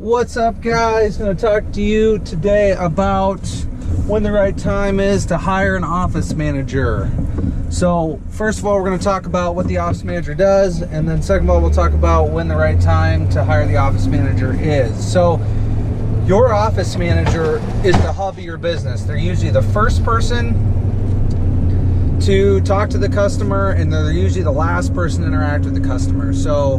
What's up, guys? Going to talk to you today about when the right time is to hire an office manager. So first of all, we're going to talk about what the office manager does, and then second of all, we'll talk about when the right time to hire the office manager is. So your office manager is the hub of your business. They're usually the first person to talk to the customer, and they're usually the last person to interact with the customer. So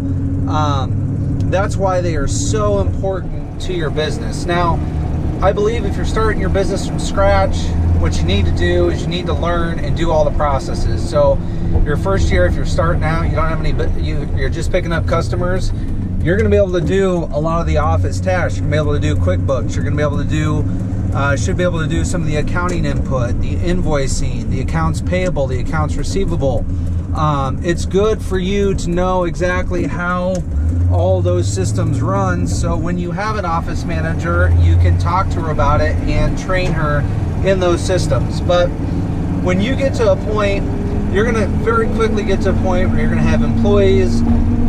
that's why they are so important to your business. Now, I believe if you're starting your business from scratch, what you need to do is you need to learn and do all the processes. So your first year, if you're starting out, you don't have any, you're just picking up customers, you're going to be able to do a lot of the office tasks. You're going to be able to do QuickBooks. You're going to be able to do, should be able to do some of the accounting input, the invoicing, the accounts payable, the accounts receivable. It's good for you to know exactly how all those systems run, so when you have an office manager, you can talk to her about it and train her in those systems. But when you get to a point, you're going to very quickly get to a point where you're going to have employees,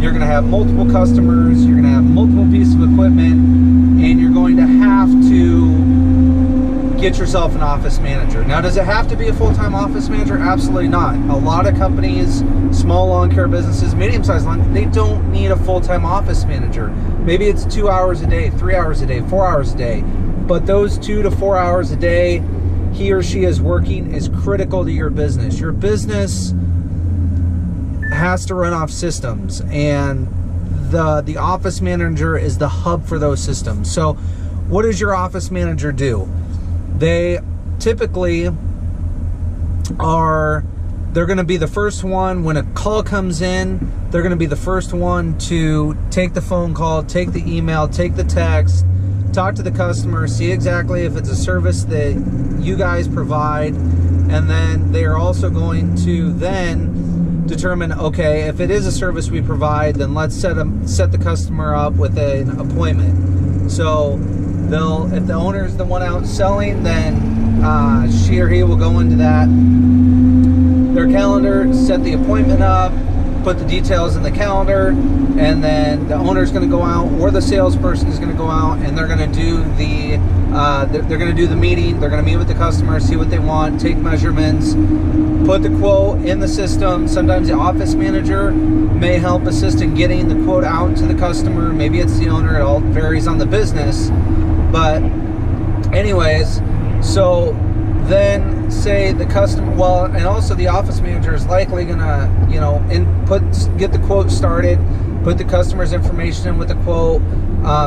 you're going to have multiple customers, you're going to have multiple pieces of equipment, and you're going to have to get yourself an office manager. Now, does it have to be a full-time office manager? Absolutely not. A lot of companies, small lawn care businesses, medium-sized lawn, they don't need a full-time office manager. Maybe it's 2 hours a day, 3 hours a day, 4 hours a day. But those 2 to 4 hours a day he or she is working is critical to your business. Your business has to run off systems, and the office manager is the hub for those systems. So what does your office manager do? They typically they're going to be the first one when a call comes in. They're going to be the first one to take the phone call, take the email, take the text, talk to the customer, see exactly if it's a service that you guys provide, and then they are also going to then determine, okay, if it is a service we provide, then let's set the customer up with an appointment. So if the owner is the one out selling, then she or he will go into their calendar, set the appointment up, put the details in the calendar, and then the owner is going to go out, or the salesperson is going to go out, and they're going to do the meeting. They're going to meet with the customer, see what they want, take measurements, put the quote in the system. Sometimes the office manager may help assist in getting the quote out to the customer. Maybe it's the owner. It all varies on the business. But anyways, so then say the customer, well, and also the office manager is likely gonna, get the quote started, put the customer's information in with the quote,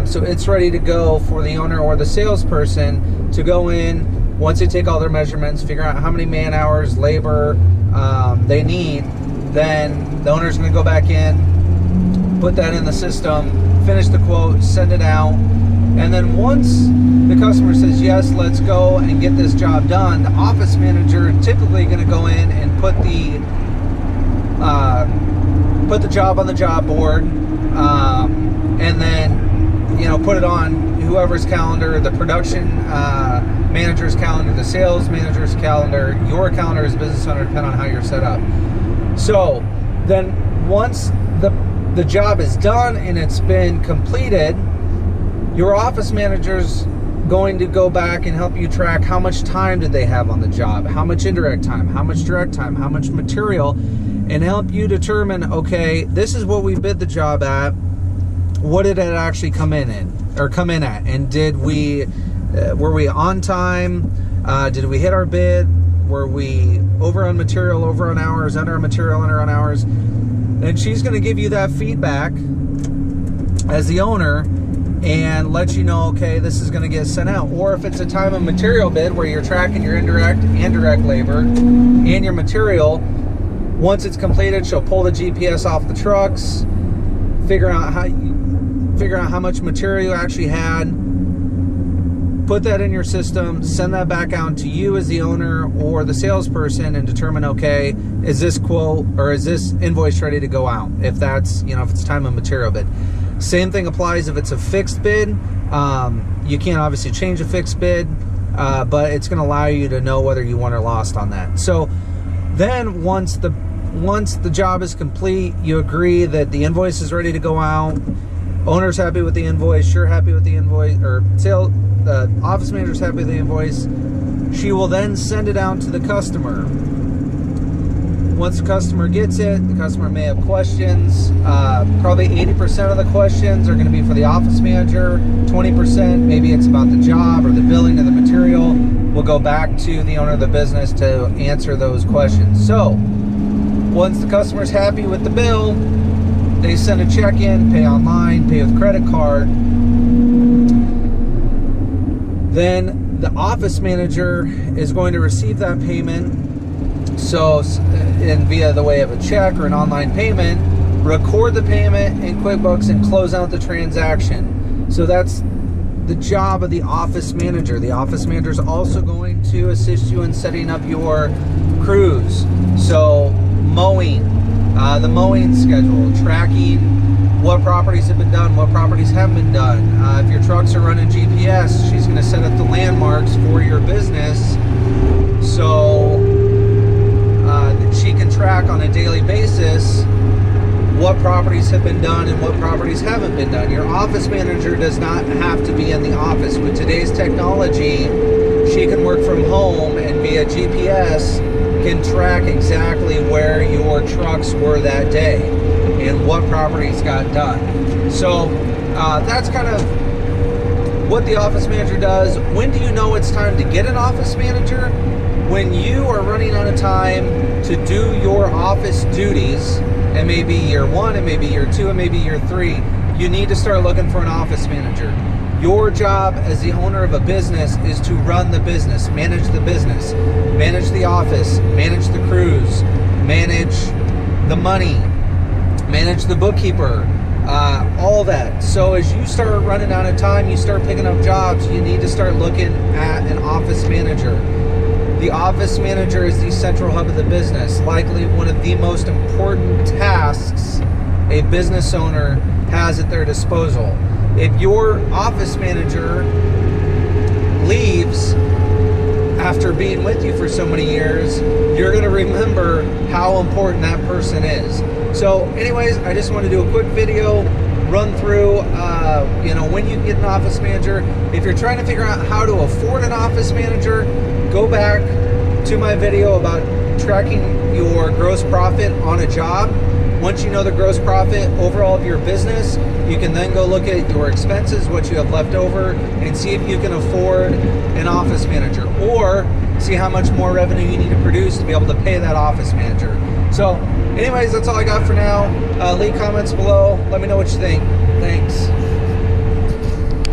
so it's ready to go for the owner or the salesperson to go in. Once they take all their measurements, figure out how many man hours, labor they need, then the owner's gonna go back in, put that in the system, finish the quote, send it out. And then once the customer says, yes, let's go and get this job done, the office manager typically going to go in and put the job on the job board, and then, put it on whoever's calendar, the production manager's calendar, the sales manager's calendar, your calendar as a business owner, depending on how you're set up. So then once the job is done and it's been completed, your office manager's going to go back and help you track how much time did they have on the job, how much indirect time, how much direct time, how much material, and help you determine, okay, this is what we bid the job at. What did it actually come in at? And did were we on time? Did we hit our bid? Were we over on material, over on hours, under on material, under on hours? And she's going to give you that feedback as the owner and let you know, okay, this is going to get sent out. Or if it's a time and material bid where you're tracking your indirect and direct labor and your material, once it's completed, she'll pull the GPS off the trucks, figure out how much material you actually had, put that in your system, send that back out to you as the owner or the salesperson, and determine, okay, is this quote or is this invoice ready to go out? If that's, if it's time and material bid. Same thing applies if it's a fixed bid. You can't obviously change a fixed bid, but it's going to allow you to know whether you won or lost on that. So then once the job is complete, you agree that the invoice is ready to go out, owner's happy with the invoice, you're happy with the invoice, or the office manager's happy with the invoice, she will then send it out to the customer. Once the customer gets it, the customer may have questions. Probably 80% of the questions are going to be for the office manager. 20%, maybe it's about the job or the billing of the material, will go back to the owner of the business to answer those questions. So once the customer's happy with the bill, they send a check in, pay online, pay with credit card. Then the office manager is going to receive that payment. So, via the way of a check or an online payment, record the payment in QuickBooks and close out the transaction. So that's the job of the office manager. The office manager is also going to assist you in setting up your crews. So mowing, the mowing schedule, tracking what properties have been done, what properties haven't been done. If your trucks are running GPS, she's going to set up the landmarks for your business so that she can track on a daily basis what properties have been done and what properties haven't been done. Your office manager does not have to be in the office. With today's technology, she can work from home and via GPS can track exactly where your trucks were that day and what properties got done. So that's kind of what the office manager does. When do you know it's time to get an office manager? When you are running out of time to do your office duties, and maybe year 1, and maybe year 2, and maybe year 3, you need to start looking for an office manager. Your job as the owner of a business is to run the business, manage the office, manage the crews, manage the money, manage the bookkeeper, all that. So as you start running out of time, you start picking up jobs, you need to start looking at an office manager. The office manager is the central hub of the business, likely one of the most important tasks a business owner has at their disposal. If your office manager leaves after being with you for so many years, you're going to remember how important that person is. So anyways, I just want to do a quick video, run through when you can get an office manager. If you're trying to figure out how to afford an office manager, go back to my video about tracking your gross profit on a job. Once you know the gross profit overall of your business, you can then go look at your expenses, what you have left over, and see if you can afford an office manager, or see how much more revenue you need to produce to be able to pay that office manager. So anyways, that's all I got for now. Leave comments below. Let me know what you think. Thanks.